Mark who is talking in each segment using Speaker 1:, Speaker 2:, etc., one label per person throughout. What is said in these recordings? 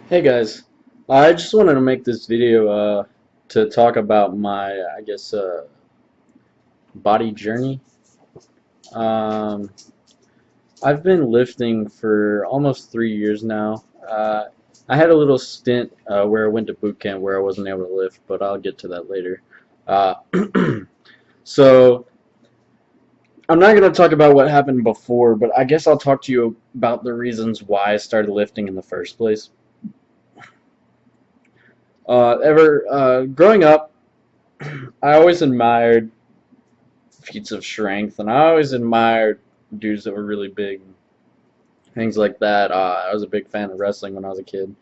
Speaker 1: Hey guys, I just wanted to make this video to talk about my, body journey. Um, I've been lifting for almost 3 years now. I had a little stint where I went to boot camp where I wasn't able to lift, but I'll get to that later. Uh, so I'm not going to talk about what happened before, but I guess I'll talk to you about the reasons why I started lifting in the first place. Growing up, I always admired feats of strength, and I always admired dudes that were really big, things like that. I was a big fan of wrestling when I was a kid,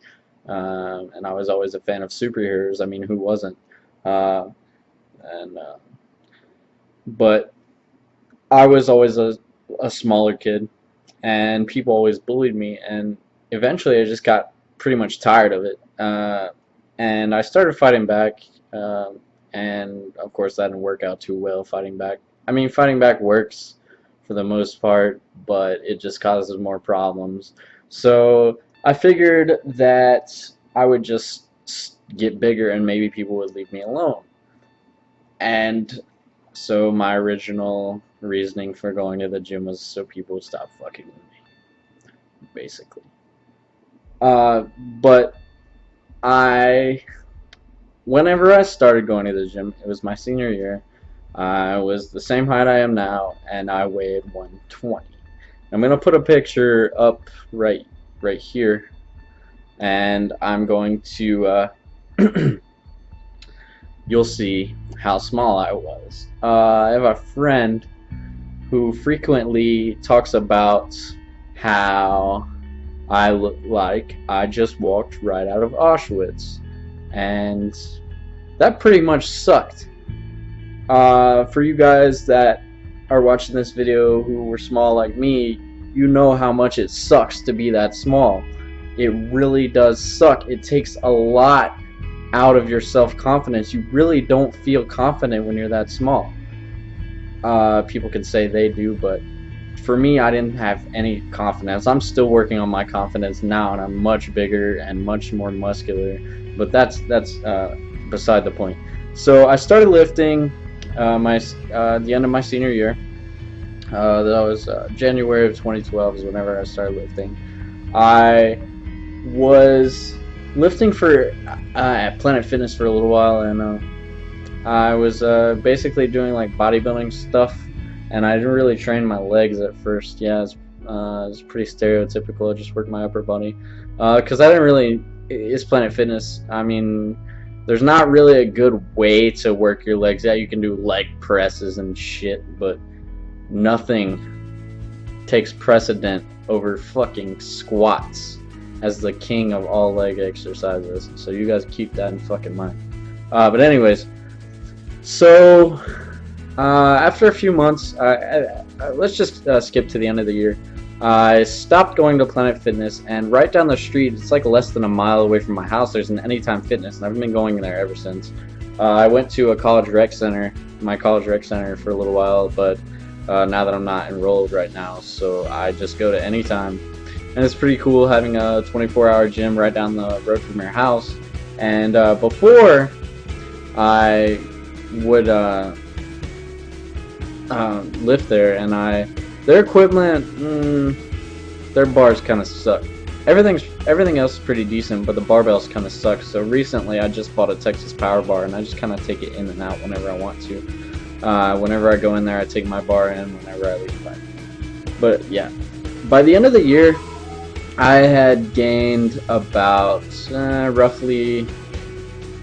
Speaker 1: and I was always a fan of superheroes. I mean, who wasn't? Uh, and But I was always a smaller kid, and people always bullied me, and eventually I just got pretty much tired of it, and I started fighting back. And of course that didn't work out too well, fighting back. I mean, fighting back works for the most part, but it just causes more problems. So I figured that I would just get bigger and maybe people would leave me alone. And so my original reasoning for going to the gym was so people would stop fucking with me, basically. But I whenever I started going to the gym, it was my senior year. I was the same height I am now, and I weighed 120. I'm gonna put a picture up right here, and I'm going to you'll see how small I was. I have a friend who frequently talks about how I look like I just walked right out of Auschwitz, and that pretty much sucked. For you guys that are watching this video who were small like me, you know how much it sucks to be that small. It really does suck. It takes a lot out of your self-confidence. You really don't feel confident when you're that small. People can say they do, but for me, I didn't have any confidence. I'm still working on my confidence now, and I'm much bigger and much more muscular. But that's beside the point. So I started lifting the end of my senior year. That was January of 2012 is whenever I started lifting. I was lifting for at Planet Fitness for a little while, and I was basically doing like bodybuilding stuff, and I didn't really train my legs at first. Yeah, it's pretty stereotypical. I just worked my upper body because I didn't really. It's Planet Fitness. I mean, there's not really a good way to work your legs. Yeah, you can do leg presses and shit, but nothing takes precedent over fucking squats as the king of all leg exercises. So you guys keep that in fucking mind. But anyways, so after a few months, let's just skip to the end of the year. I stopped going to Planet Fitness, and right down the street, it's like less than a mile away from my house, there's an Anytime Fitness, and I've been going there ever since. I went to a college rec center, my college rec center, for a little while, but now that I'm not enrolled right now, so I just go to Anytime. And it's pretty cool having a 24-hour gym right down the road from your house. And before I would lift there, and their equipment, their bars kind of suck. Everything else is pretty decent, but the barbells kind of suck. So recently, I just bought a Texas Power Bar, and I just kind of take it in and out whenever I want to. Whenever I go in there, I take my bar in. Whenever I leave, but yeah, by the end of the year, I had gained about roughly,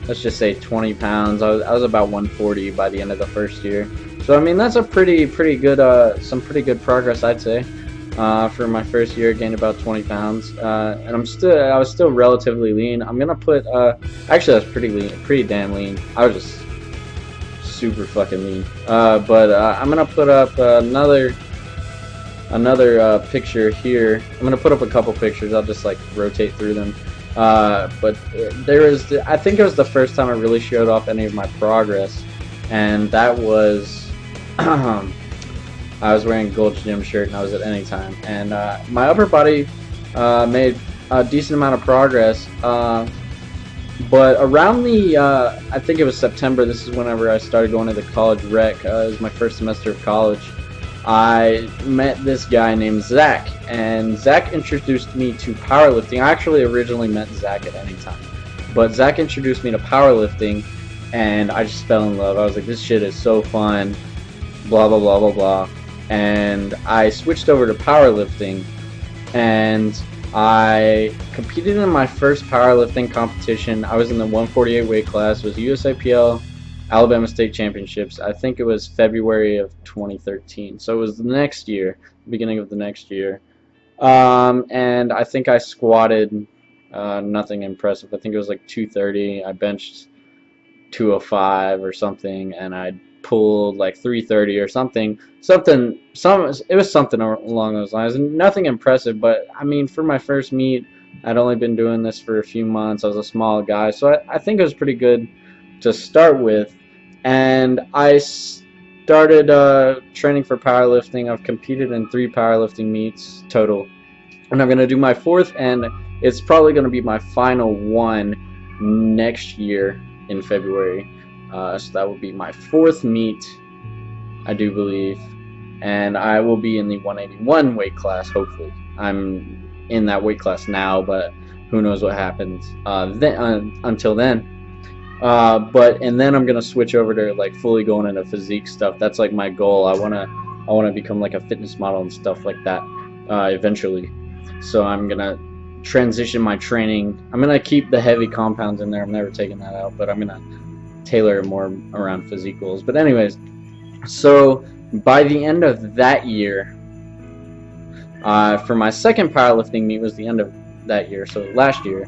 Speaker 1: let's just say 20 pounds. I was about 140 by the end of the first year. So I mean that's a pretty good some pretty good progress, I'd say. For my first year, I gained about 20 pounds, and I was still relatively lean. I'm gonna put actually I was pretty lean, pretty damn lean. I was just super fucking lean. But I'm gonna put up another picture here. I'm gonna put up a couple pictures. I'll just like rotate through them. But I think it was the first time I really showed off any of my progress, and that was I was wearing a Gold's Gym shirt, and I was at Anytime, and my upper body made a decent amount of progress. But around the, I think it was September, this is whenever I started going to the college rec. It was my first semester of college. I met this guy named Zach, and Zach introduced me to powerlifting. I actually originally met Zach at Anytime, but Zach introduced me to powerlifting, and I just fell in love. I was like, this shit is so fun, blah, blah, blah, blah, blah. And I switched over to powerlifting, and I competed in my first powerlifting competition. I was in the 148 weight class. It was USAPL Alabama State Championships. I think it was February of 2013. So it was the next year, beginning of the next year. And I think I squatted nothing impressive. I think it was like 230. I benched 205 or something, and I pulled like 330 or something. It was something along those lines. Nothing impressive, but I mean, for my first meet, I'd only been doing this for a few months. I was a small guy, so I think it was pretty good to start with. And I started training for powerlifting. I've competed in 3 powerlifting meets total, and I'm gonna do my 4th, and it's probably gonna be my final one next year in February. So that will be my 4th meet, I do believe, and I will be in the 181 weight class. Hopefully, I'm in that weight class now, but who knows what happens until then. And then I'm gonna switch over to like fully going into physique stuff. That's like my goal. I wanna become like a fitness model and stuff like that eventually. So I'm gonna transition my training. I'm gonna keep the heavy compounds in there. I'm never taking that out, but I'm gonna tailor it more around physique goals. But anyways, so by the end of that year, for my second powerlifting meet was the end of that year. So last year,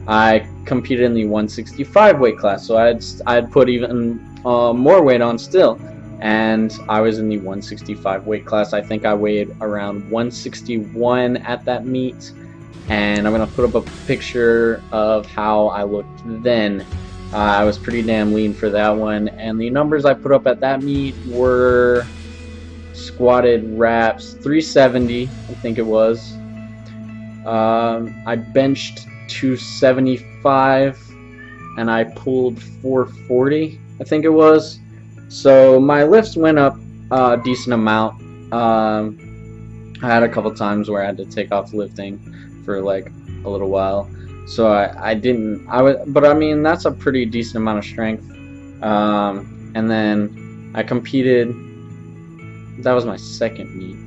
Speaker 1: I competed in the 165 weight class, so I'd put even more weight on still, and I was in the 165 weight class. I think I weighed around 161 at that meet, and I'm gonna put up a picture of how I looked then. I was pretty damn lean for that one, and the numbers I put up at that meet were squatted reps 370, I think it was. I benched 275, and I pulled 440, I think it was. So my lifts went up a decent amount. I had a couple times where I had to take off lifting for like a little while, so but I mean, that's a pretty decent amount of strength. And then I competed. That was my second meet.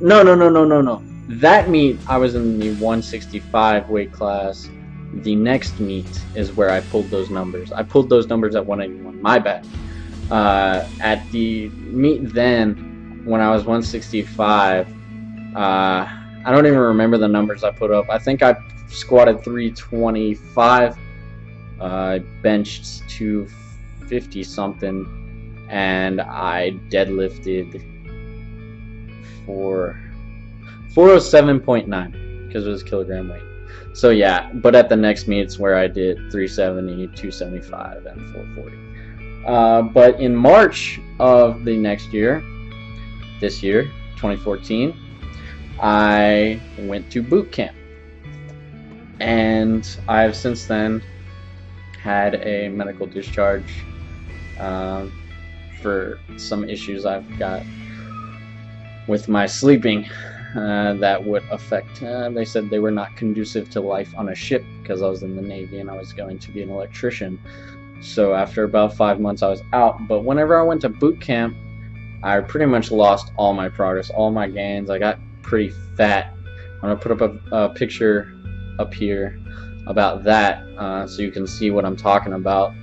Speaker 1: No. That meet, I was in the 165 weight class. The next meet is where I pulled those numbers. I pulled those numbers at 181. My bad. At the meet then, when I was 165, I don't even remember the numbers I put up. I think I squatted 325. I benched 250 something, and I deadlifted 407.9 because it was kilogram weight. So yeah, but at the next meet it's where I did 370, 275, and 440. But in March of the next year, this year, 2014, I went to boot camp, and I've since then had a medical discharge for some issues I've got with my sleeping that would affect, they said they were not conducive to life on a ship because I was in the Navy and I was going to be an electrician. So after about 5 months I was out, but whenever I went to boot camp, I pretty much lost all my progress, all my gains. I got pretty fat. I'm going to put up a picture up here about that so you can see what I'm talking about.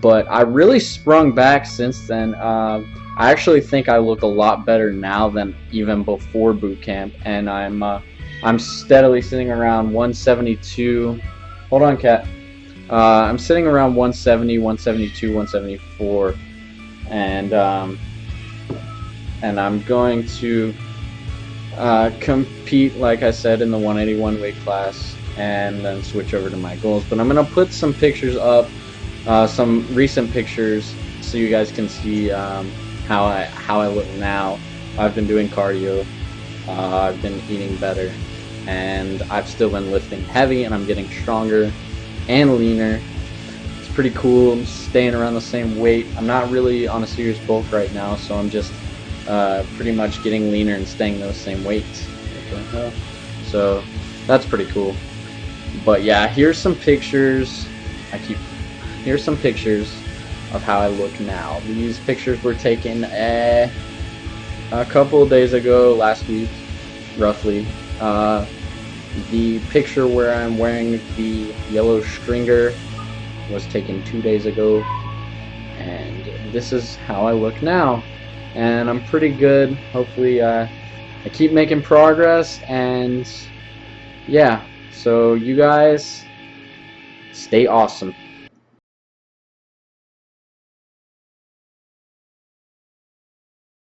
Speaker 1: But I really sprung back since then. I actually think I look a lot better now than even before boot camp, and I'm steadily sitting around 172. Hold on, cat. I'm sitting around 170, 172, 174, and I'm going to compete, like I said, in the 181 weight class, and then switch over to my goals. But I'm gonna put some pictures up, some recent pictures, so you guys can see how I look now. I've been doing cardio. I've been eating better, and I've still been lifting heavy, and I'm getting stronger and leaner. It's pretty cool. I'm staying around the same weight. I'm not really on a serious bulk right now, so I'm just pretty much getting leaner and staying the same weight. So that's pretty cool. But yeah, here's some pictures. Here's some pictures of how I look now. These pictures were taken a couple of days ago, last week, roughly. The picture where I'm wearing the yellow stringer was taken 2 days ago, and this is how I look now, and I'm pretty good. Hopefully I keep making progress, and yeah, so you guys stay awesome.